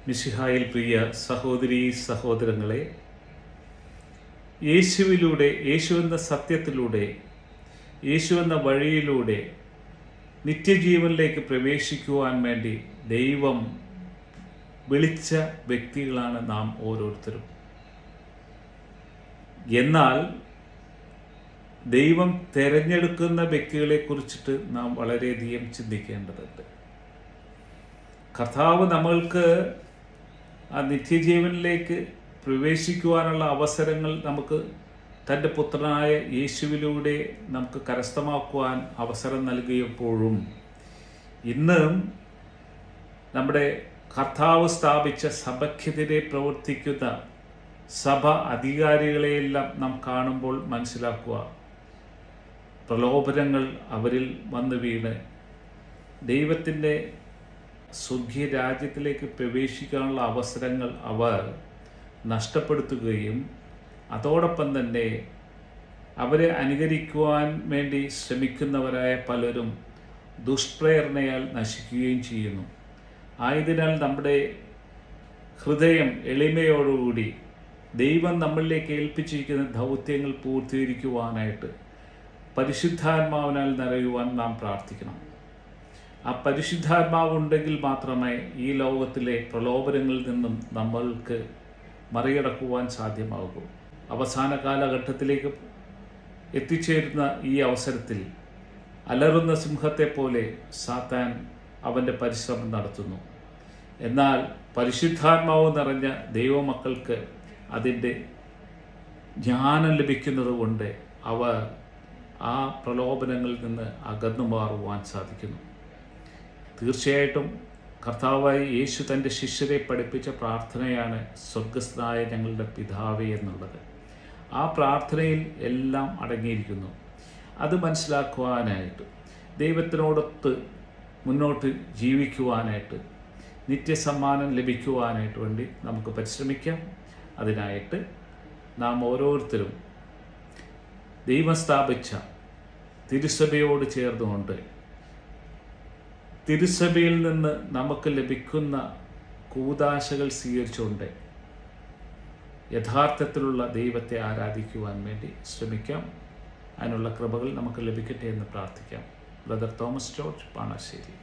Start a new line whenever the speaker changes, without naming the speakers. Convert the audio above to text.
മിശിഹായിൽ പ്രിയ സഹോദരീ സഹോദരങ്ങളെ, യേശുവിലൂടെ, യേശുവെന്ന സത്യത്തിലൂടെ, യേശുവെന്ന വഴിയിലൂടെ നിത്യജീവനിലേക്ക് പ്രവേശിക്കുവാൻ വേണ്ടി ദൈവം വിളിച്ച വ്യക്തികളാണ് നാം ഓരോരുത്തരും. എന്നാൽ ദൈവം തിരഞ്ഞെടുക്കുന്ന വ്യക്തികളെ കുറിച്ചിട്ട് നാം വളരെയധികം ചിന്തിക്കേണ്ടതുണ്ട്. കർത്താവ് നമ്മൾക്ക് ആ നിത്യജീവനിലേക്ക് പ്രവേശിക്കുവാനുള്ള അവസരങ്ങൾ നമുക്ക് തൻ്റെ പുത്രനായ യേശുവിലൂടെ നമുക്ക് കരസ്ഥമാക്കുവാൻ അവസരം നൽകിയപ്പോഴും ഇന്നും നമ്മുടെ കർത്താവ് സ്ഥാപിച്ച സഭയ്ക്കെതിരെ പ്രവർത്തിക്കുന്ന സഭ അധികാരികളെയെല്ലാം നാം കാണുമ്പോൾ മനസ്സിലാക്കുക, പ്രലോഭനങ്ങൾ അവരിൽ വന്നു വീണ് ദൈവത്തിൻ്റെ സ്വർഗീയ രാജ്യത്തിലേക്ക് പ്രവേശിക്കാനുള്ള അവസരങ്ങൾ അവർ നഷ്ടപ്പെടുത്തുകയും അതോടൊപ്പം തന്നെ അവരെ അനുകരിക്കുവാൻ വേണ്ടി ശ്രമിക്കുന്നവരായ പലരും ദുഷ്പ്രേരണയാൽ നശിക്കുകയും ചെയ്യുന്നു. ആയതിനാൽ നമ്മുടെ ഹൃദയം എളിമയോടുകൂടി ദൈവം നമ്മളിലേക്ക് ഏൽപ്പിച്ചിരിക്കുന്ന ദൗത്യങ്ങൾ പൂർത്തീകരിക്കുവാനായിട്ട് പരിശുദ്ധാത്മാവിനാൽ നിറയുവാൻ നാം പ്രാർത്ഥിക്കണം. ആ പരിശുദ്ധാത്മാവ് ഉണ്ടെങ്കിൽ മാത്രമേ ഈ ലോകത്തിലെ പ്രലോഭനങ്ങളിൽ നിന്നും നമ്മൾക്ക് മറികടക്കുവാൻ സാധ്യമാകൂ. അവസാന കാലഘട്ടത്തിലേക്ക് എത്തിച്ചേരുന്ന ഈ അവസരത്തിൽ അലറുന്ന സിംഹത്തെ പോലെ സാത്താൻ അവൻ്റെ പരിശ്രമം നടത്തുന്നു. എന്നാൽ പരിശുദ്ധാത്മാവ് നിറഞ്ഞ ദൈവമക്കൾക്ക് അതിൻ്റെ ജ്ഞാനം ലഭിക്കുന്നത് കൊണ്ട് അവർ ആ പ്രലോഭനങ്ങളിൽ നിന്ന് അകന്നു മാറുവാൻ സാധിക്കുന്നു. തീർച്ചയായിട്ടും കർത്താവായ യേശു തൻ്റെ ശിഷ്യരെ പഠിപ്പിച്ച പ്രാർത്ഥനയാണ് സ്വർഗസ്ഥനായ ഞങ്ങളുടെ പിതാവേ എന്നുള്ളത്. ആ പ്രാർത്ഥനയിൽ എല്ലാം അടങ്ങിയിരിക്കുന്നു. അത് മനസ്സിലാക്കുവാനായിട്ട്, ദൈവത്തിനോടൊത്ത് മുന്നോട്ട് ജീവിക്കുവാനായിട്ട്, നിത്യസമ്മാനം ലഭിക്കുവാനായിട്ട് വേണ്ടി നമുക്ക് പരിശ്രമിക്കാം. അതിനായിട്ട് നാം ഓരോരുത്തരും ദൈവം സ്ഥാപിച്ച തിരുസഭയോട് ചേർന്നുകൊണ്ട് തിരുസഭയിൽ നിന്ന് നമുക്ക് ലഭിക്കുന്ന കൂദാശകൾ സ്വീകരിച്ചുകൊണ്ട് യഥാർത്ഥത്തിലുള്ള ദൈവത്തെ ആരാധിക്കുവാൻ വേണ്ടി ശ്രമിക്കാം. അതിനുള്ള കൃപകൾ നമുക്ക് ലഭിക്കട്ടെ എന്ന് പ്രാർത്ഥിക്കാം. Brother Thomas George, പാണശ്ശേരി.